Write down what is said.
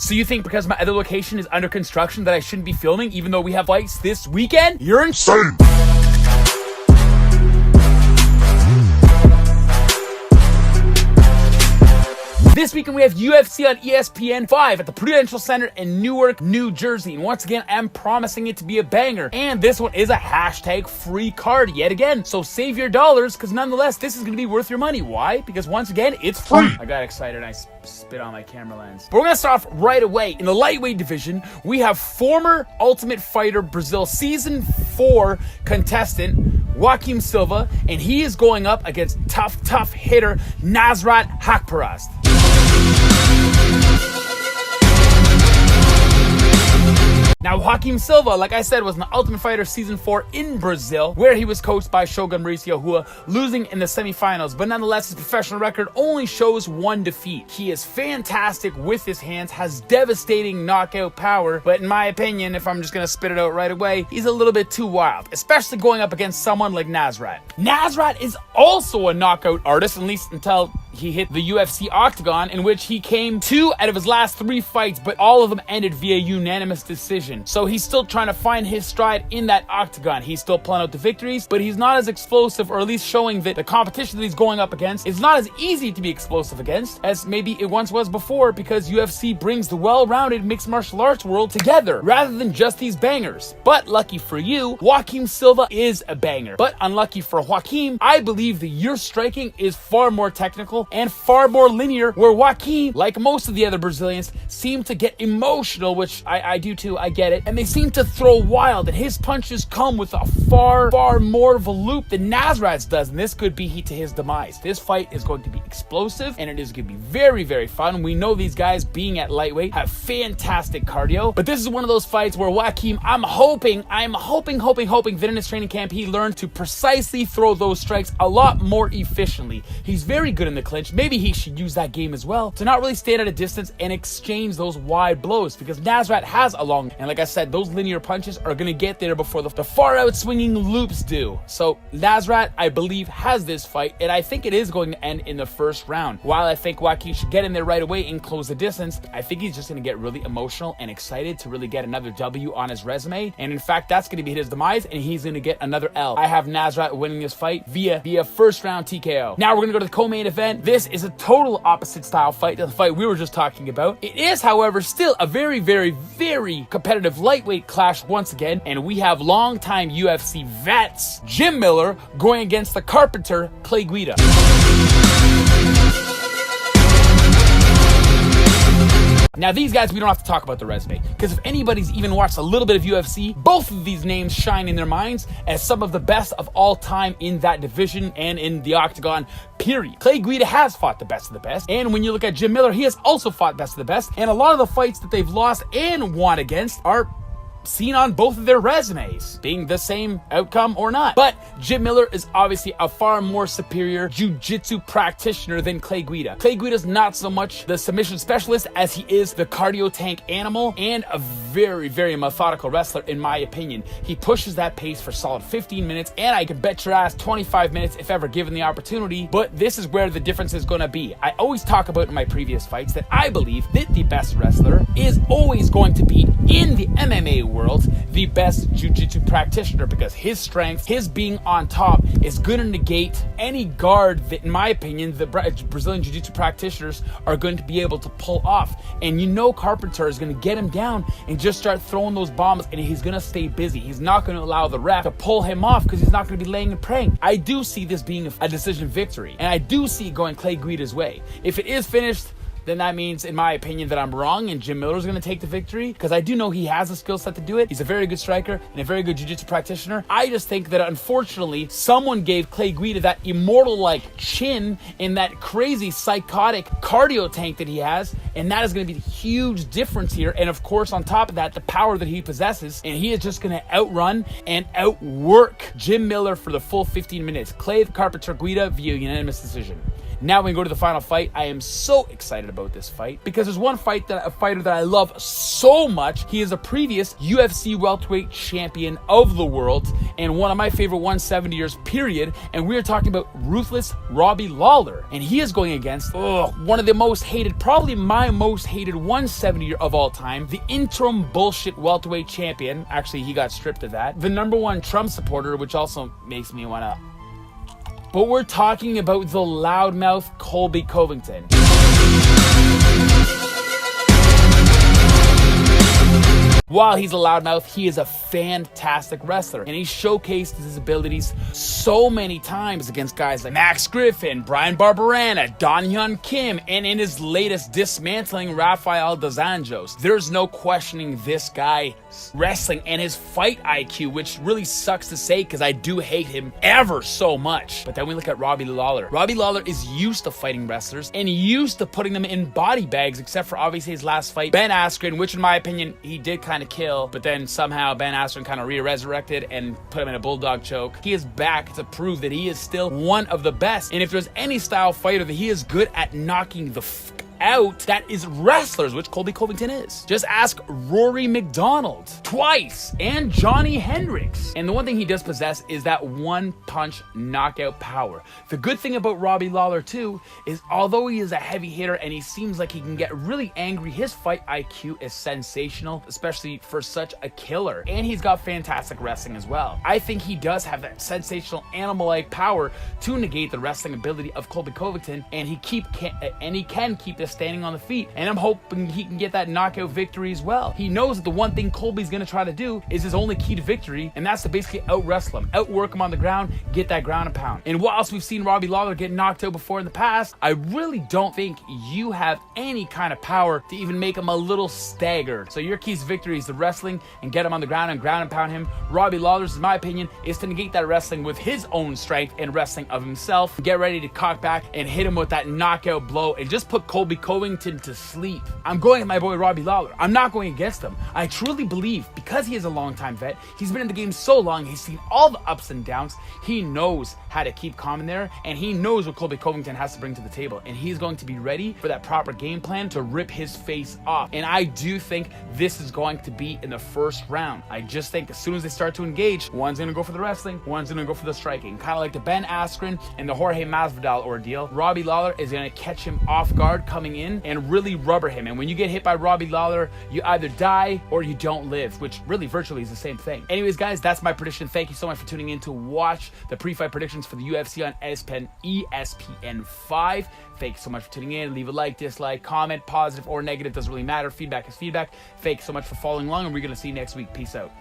So you think because my other location is under construction that I shouldn't be filming even though we have fights this weekend? You're insane! This weekend we have UFC on ESPN 5 at the Prudential Center in Newark, New Jersey. And once again, I'm promising it to be a banger. And this one is a hashtag free card yet again. So save your dollars, because nonetheless, this is going to be worth your money. Why? Because once again, it's free. I got excited and I spit on my camera lens. But we're going to start off right away. In the lightweight division, we have former Ultimate Fighter Brazil Season 4 contestant Joaquim Silva, and he is going up against tough hitter Nasrat Haqparast. Now, Joaquim Silva, like I said, was in the Ultimate Fighter Season 4 in Brazil, where he was coached by Shogun Mauricio Rua, losing in the semifinals. But nonetheless, his professional record only shows 1 defeat. He is fantastic with his hands, has devastating knockout power, but in my opinion, if I'm just going to spit it out right away, he's a little bit too wild, especially going up against someone like Nasrat. Nasrat is also a knockout artist, at least until he hit the UFC octagon, in which he came 2 out of his last 3 fights, but all of them ended via unanimous decision. So he's still trying to find his stride in that octagon. He's still pulling out the victories, but he's not as explosive, or at least showing that the competition that he's going up against is not as easy to be explosive against as maybe it once was before, because UFC brings the well-rounded mixed martial arts world together rather than just these bangers. But lucky for you, Joaquim Silva is a banger. But unlucky for Joaquim, I believe that your striking is far more technical and far more linear, where Joaquim, like most of the other Brazilians, seem to get emotional, which I do too, I get it, and they seem to throw wild, and his punches come with a far more of a loop than Nasrat's does, and this could be to his demise. This fight is going to be explosive, and it is going to be very fun. We know these guys, being at lightweight, have fantastic cardio, but this is one of those fights where Joaquim, I'm hoping that in his training camp he learned to precisely throw those strikes a lot more efficiently. He's very good in the clinch. Maybe he should use that game as well to not really stand at a distance and exchange those wide blows, because Nasrat has a long, and like I said, those linear punches are going to get there before the far out swinging loops do. So Nasrat, I believe, has this fight, and I think it is going to end in the first round. While I think Joaquim should get in there right away and close the distance, I think he's just going to get really emotional and excited to really get another W on his resume, and in fact, that's going to be his demise, and he's going to get another L. I have Nasrat winning this fight via first round TKO. Now we're going to go to the co-main event. This is a total opposite style fight to the fight we were just talking about. It is, however, still a very competitive lightweight clash once again, and we have longtime UFC vets Jim Miller going against the carpenter Clay Guida. Now, these guys, we don't have to talk about the resume, because if anybody's even watched a little bit of UFC, both of these names shine in their minds as some of the best of all time in that division and in the octagon, period. Clay Guida has fought the best of the best, and when you look at Jim Miller, he has also fought best of the best, and a lot of the fights that they've lost and won against are seen on both of their resumes, being the same outcome or not. But Jim Miller is obviously a far more superior jiu-jitsu practitioner than Clay Guida. Clay Guida's not so much the submission specialist as he is the cardio tank animal, and a very methodical wrestler, in my opinion. He pushes that pace for solid 15 minutes, and I can bet your ass 25 minutes if ever given the opportunity. But this is where the difference is going to be. I always talk about in my previous fights that I believe that the best wrestler is always going to be, in the MMA world, the best jiu-jitsu practitioner, because his strength, his being on top, is going to negate any guard that, in my opinion, the Brazilian jiu-jitsu practitioners are going to be able to pull off. And you know Carpenter is going to get him down and just start throwing those bombs, and he's going to stay busy. He's not going to allow the ref to pull him off, because he's not going to be laying and praying. I do see this being a decision victory, and I do see it going Clay Guida's way. If it is finished, then that means, in my opinion, that I'm wrong and Jim Miller's going to take the victory, because I do know he has the skill set to do it. He's a very good striker and a very good jiu-jitsu practitioner. I just think that, unfortunately, someone gave Clay Guida that immortal-like chin and that crazy psychotic cardio tank that he has, and that is going to be the huge difference here. And of course, on top of that, the power that he possesses, and he is just going to outrun and outwork Jim Miller for the full 15 minutes. Clay the Carpenter Guida via unanimous decision. Now we can go to the final fight. I am so excited about this fight because there's one fighter that I love so much. He is a previous UFC welterweight champion of the world and one of my favorite 170ers, period. And we're talking about ruthless Robbie Lawler. And he is going against one of the most hated, probably my most hated 170er of all time, the interim bullshit welterweight champion. Actually, he got stripped of that. The #1 Trump supporter, which also makes me want to... But we're talking about the loudmouth Colby Covington. While he's a loudmouth, he is a fantastic wrestler, and he showcased his abilities so many times against guys like Max Griffin, Brian Barberana, Don Hyun Kim, and in his latest dismantling Rafael dos Anjos. There's no questioning this guy's wrestling and his fight IQ, which really sucks to say because I do hate him ever so much. But then we look at Robbie Lawler. Robbie Lawler is used to fighting wrestlers and used to putting them in body bags, except for obviously his last fight, Ben Askren, which in my opinion, he did kind of kill, but then somehow Ben Askren kind of resurrected and put him in a bulldog choke. He is back to prove that he is still one of the best, and if there's any style fighter that he is good at knocking the out, that is wrestlers, which Colby Covington is. Just ask Rory McDonald twice and Johnny Hendricks. And the one thing he does possess is that one punch knockout power. The good thing about Robbie Lawler too is although he is a heavy hitter and he seems like he can get really angry, his fight IQ is sensational, especially for such a killer. And he's got fantastic wrestling as well. I think he does have that sensational animal-like power to negate the wrestling ability of Colby Covington, and he can keep this standing on the feet, and I'm hoping he can get that knockout victory as well. He knows that the one thing Colby's gonna try to do is his only key to victory, and that's to basically out-wrestle him, outwork him on the ground, get that ground and pound. And whilst we've seen Robbie Lawler get knocked out before in the past, I really don't think you have any kind of power to even make him a little staggered. So your keys to victory is the wrestling and get him on the ground and pound him. Robbie Lawler's, in my opinion, is to negate that wrestling with his own strength and wrestling of himself. Get ready to cock back and hit him with that knockout blow and just put Colby Covington to sleep. I'm going with my boy Robbie Lawler. I'm not going against him. I truly believe because he is a longtime vet, he's been in the game so long, he's seen all the ups and downs, he knows how to keep calm in there, and he knows what Colby Covington has to bring to the table, and he's going to be ready for that proper game plan to rip his face off. And I do think this is going to be in the first round. I just think as soon as they start to engage, one's going to go for the wrestling, one's going to go for the striking. Kind of like the Ben Askren and the Jorge Masvidal ordeal. Robbie Lawler is going to catch him off guard coming in and really rubber him. And when you get hit by Robbie Lawler, you either die or you don't live, which really virtually is the same thing. Anyways, guys, that's my prediction. Thank you so much for tuning in to watch the pre-fight predictions for the UFC on ESPN 5. Thank you so much for tuning in. Leave a like, dislike, comment, positive or negative, doesn't really matter. Feedback is feedback. Thank you so much for following along, and we're going to see you next week. Peace out.